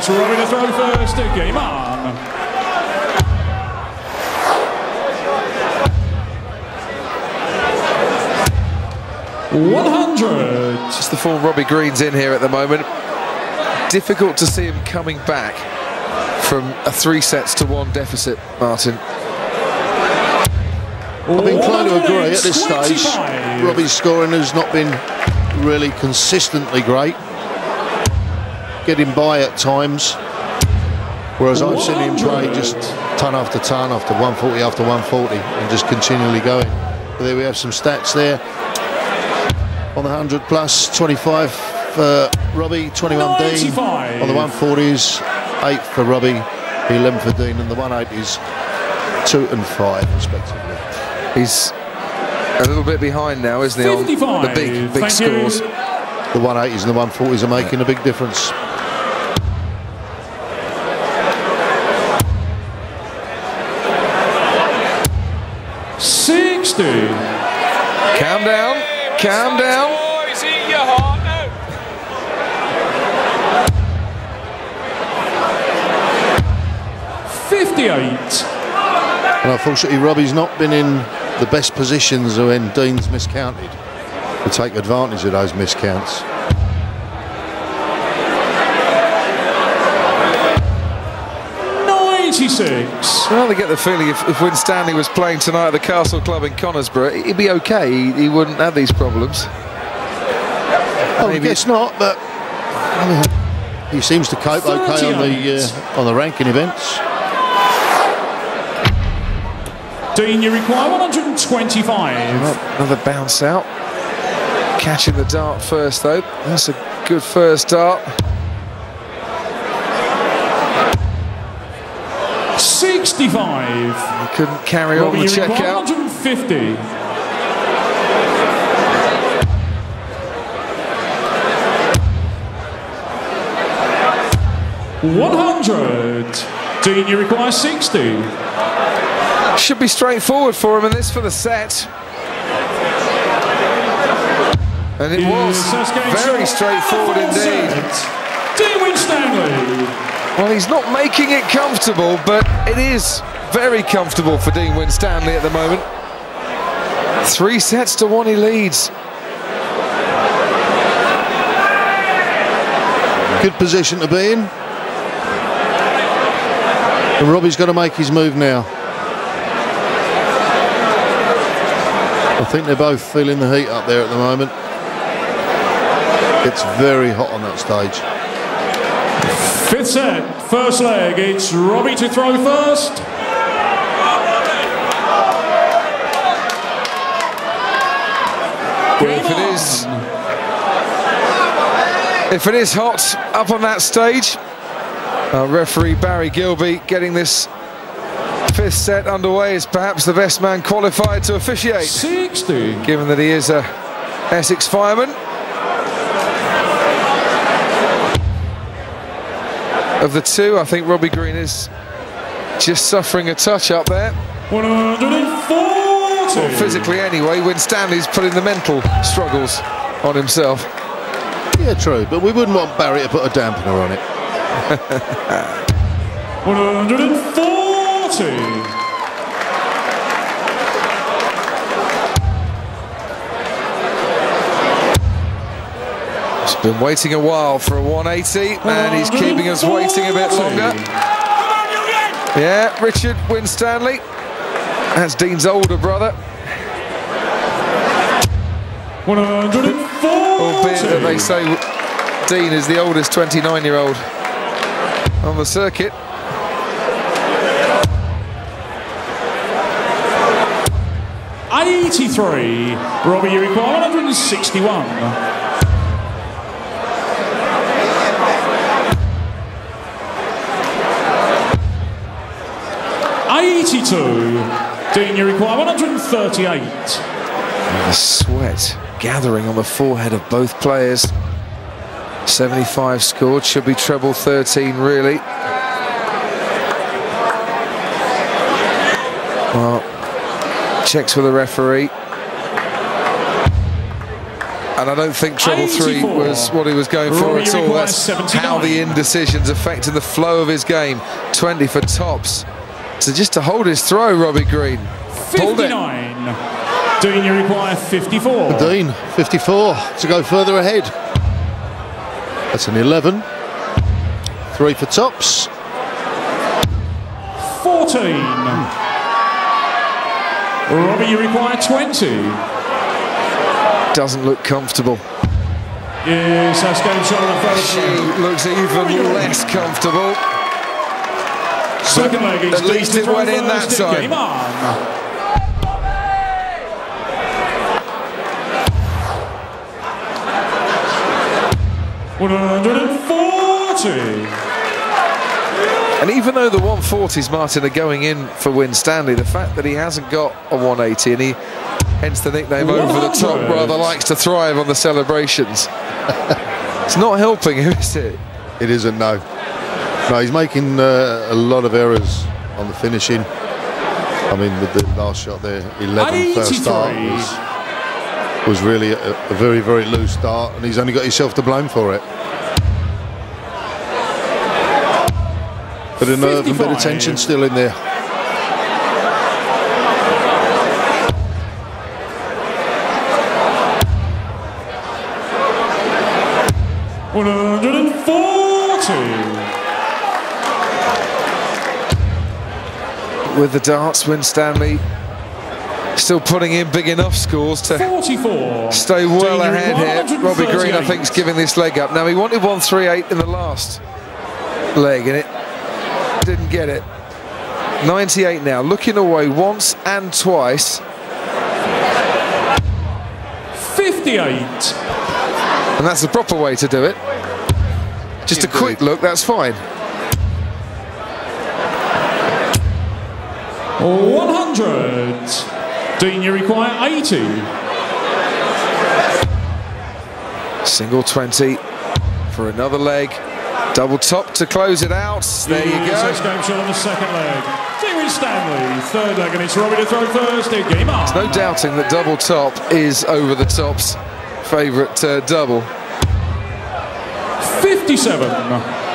It's Robbie to throw first. Game on. $100. Just the form Robbie Green's in here at the moment. Difficult to see him coming back from a 3-1 deficit, Martin. I'm inclined to agree at this stage. Robbie's scoring has not been really consistently great. Getting by at times, whereas I've seen him play just ton after ton after 140 after 140 and just continually going. But there we have some stats there. On the 100 plus, 25 for Robbie, 21 Dean. On the 140s, 8 for Robbie, 11 for Dean, and the 180s, 2 and 5 respectively. He's a little bit behind now, isn't he, on the big scores. The 180s and the 140s are making a big difference. Calm down, calm down. And unfortunately, Robbie's not been in the best positions when Dean's miscounted to take advantage of those miscounts. Well, I get the feeling if Winstanley was playing tonight at the Castle Club in Conisbrough, he'd be okay. He wouldn't have these problems. Oh, I guess not, but I mean, he seems to cope okay on the ranking events. Dean, you require 125. Another bounce out. Catching the dart first, though. That's a good first dart. 65. He couldn't carry on the checkout. 150. $100. Dean, you require 60. Should be straightforward for him in this for the set. And it was very straightforward indeed. Dean Winstanley. Well, he's not making it comfortable, but it is very comfortable for Dean Winstanley at the moment. 3-1 he leads. Good position to be in. And Robbie's got to make his move now. I think they're both feeling the heat up there at the moment. It's very hot on that stage. 5th set, first leg. It's Robbie to throw first. If it is hot up on that stage, referee Barry Gilby getting this 5th set underway is perhaps the best man qualified to officiate. 60. Given that he is a Essex fireman. Of the two, I think Robbie Green is just suffering a touch up there. 140. Well, physically anyway, Winstanley's putting the mental struggles on himself. Yeah, true, but we wouldn't want Barry to put a dampener on it. 140. He's been waiting a while for a 180, and he's keeping us waiting a bit longer. Yeah, Richard Winstanley. That's Dean's older brother. 140. Albeit that they say Dean is the oldest 29-year-old on the circuit. $83. Robbie, you require 161. $82. Dean, you require 138. And the sweat gathering on the forehead of both players. 75 scored, should be treble 13 really. Well, checks with the referee. And I don't think treble 3 was what he was going for at all. That's how the indecision's affecting the flow of his game. 20 for tops. So just to hold his throw, Robbie Green. 59. Dean, you require 54. Dean, 54 to go further ahead. That's an 11. 3 for tops. 14. Robbie, you require 20. Doesn't look comfortable. Yes, that's game shot on the first She looks even less comfortable. Second leg, at least it went in that time. Game on. 140. And even though the 140s, Martin, are going in for Winstanley, the fact that he hasn't got a 180 and he, hence the nickname 100. Over the top, rather likes to thrive on the celebrations. It's not helping him, is it? It isn't, no. No, he's making a lot of errors on the finishing. I mean, with the last shot there, 11 first start was really a very, very loose start, and he's only got himself to blame for it. Bit of nerve and bit of tension still in there. With the darts, Winstanley still putting in big enough scores to 44. Stay well ahead here. Robbie Green, I think, is giving this leg up. Now, he wanted 138 in the last leg, and it didn't get it. 98 now, looking away once and twice. 58. And that's the proper way to do it. Just a quick look, that's fine. 100. Dean, you require 80. Single 20 for another leg. Double top to close it out. There you go. Game shot on the second leg. Winstanley, third leg, and it's Robbie to throw first. Game on. There's no doubting that double top is over the top's favourite double. 57.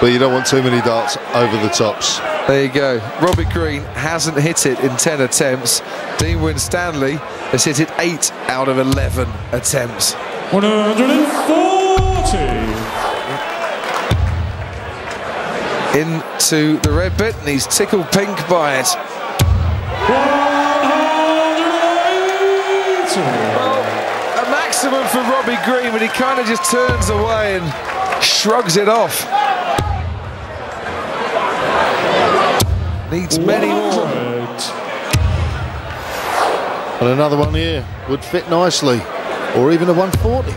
But you don't want too many darts over the tops. There you go. Robbie Green hasn't hit it in 10 attempts. Dean Winstanley has hit it 8 out of 11 attempts. 140. Into the red bit, and he's tickled pink by it. 180. Well, a maximum for Robbie Green, but he kind of just turns away and shrugs it off. Needs many more. And another one here would fit nicely, or even a 140.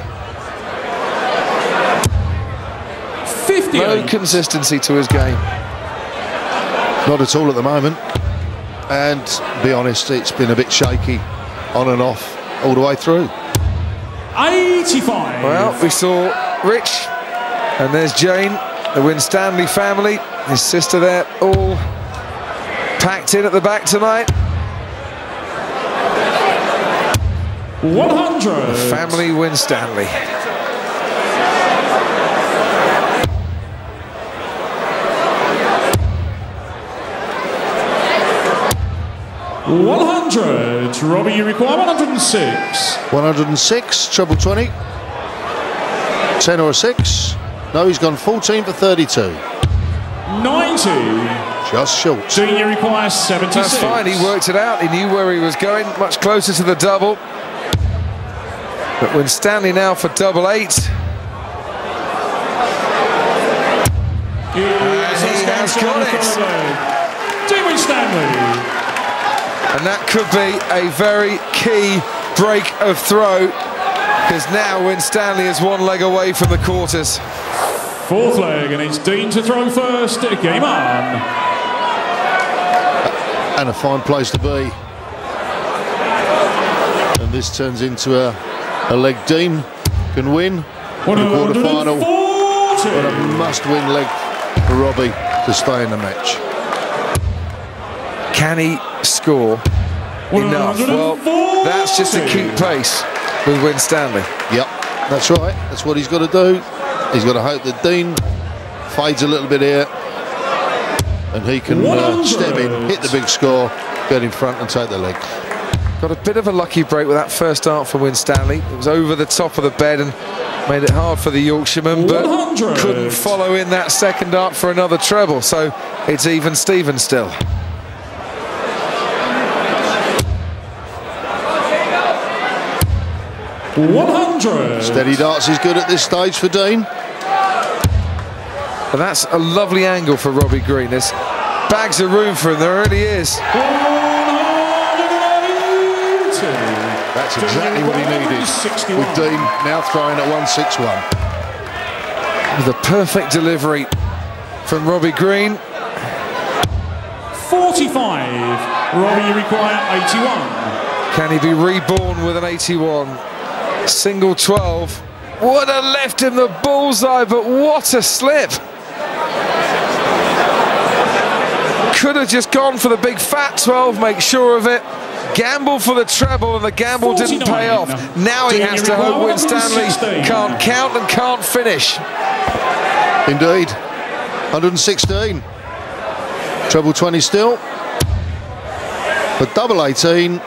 58. No consistency to his game. Not at all at the moment. And to be honest, it's been a bit shaky, on and off, all the way through. 85. Well, we saw Rich, and there's Jane, the Winstanley family, his sister there, all packed in at the back tonight. 100. The family Winstanley. 100. Robbie, you require 106. 106, treble 20. 10 or a 6. No, he's gone 14 for 32. 90. Just short. Dean, you require 76. That's fine, he worked it out, he knew where he was going, much closer to the double. But Winstanley now for double 8. And he has got it. Dean Winstanley. And that could be a very key break of throw, because now Winstanley is one leg away from the quarters. Fourth leg, and it's Dean to throw first. Game on. And a fine place to be. And this turns into a leg Dean can win in the quarter-final. But a must-win leg for Robbie to stay in the match. Can he score enough? Well, that's just to keep pace with Winstanley. Yep. That's right, that's what he's got to do. He's got to hope that Dean fades a little bit here and he can step in, hit the big score, get in front and take the leg. Got a bit of a lucky break with that first dart for Winstanley. It was over the top of the bed and made it hard for the Yorkshireman, but 100. couldn't follow in that second dart for another treble, so it's even Steven still. $100. Steady darts is good at this stage for Dean. But that's a lovely angle for Robbie Green. There's bags of room for him, there really is. That's exactly what he needed, with Dean now throwing at 161. With a perfect delivery from Robbie Green. 45. Robbie, you require 81. Can he be reborn with an 81? Single 12. Would have left him the bullseye, but what a slip. Could have just gone for the big fat 12, make sure of it. Gamble for the treble, and the gamble 49. Didn't pay off. Now he has to hope Winstanley can't count and can't finish. Indeed. 116. Treble 20 still. But double 18.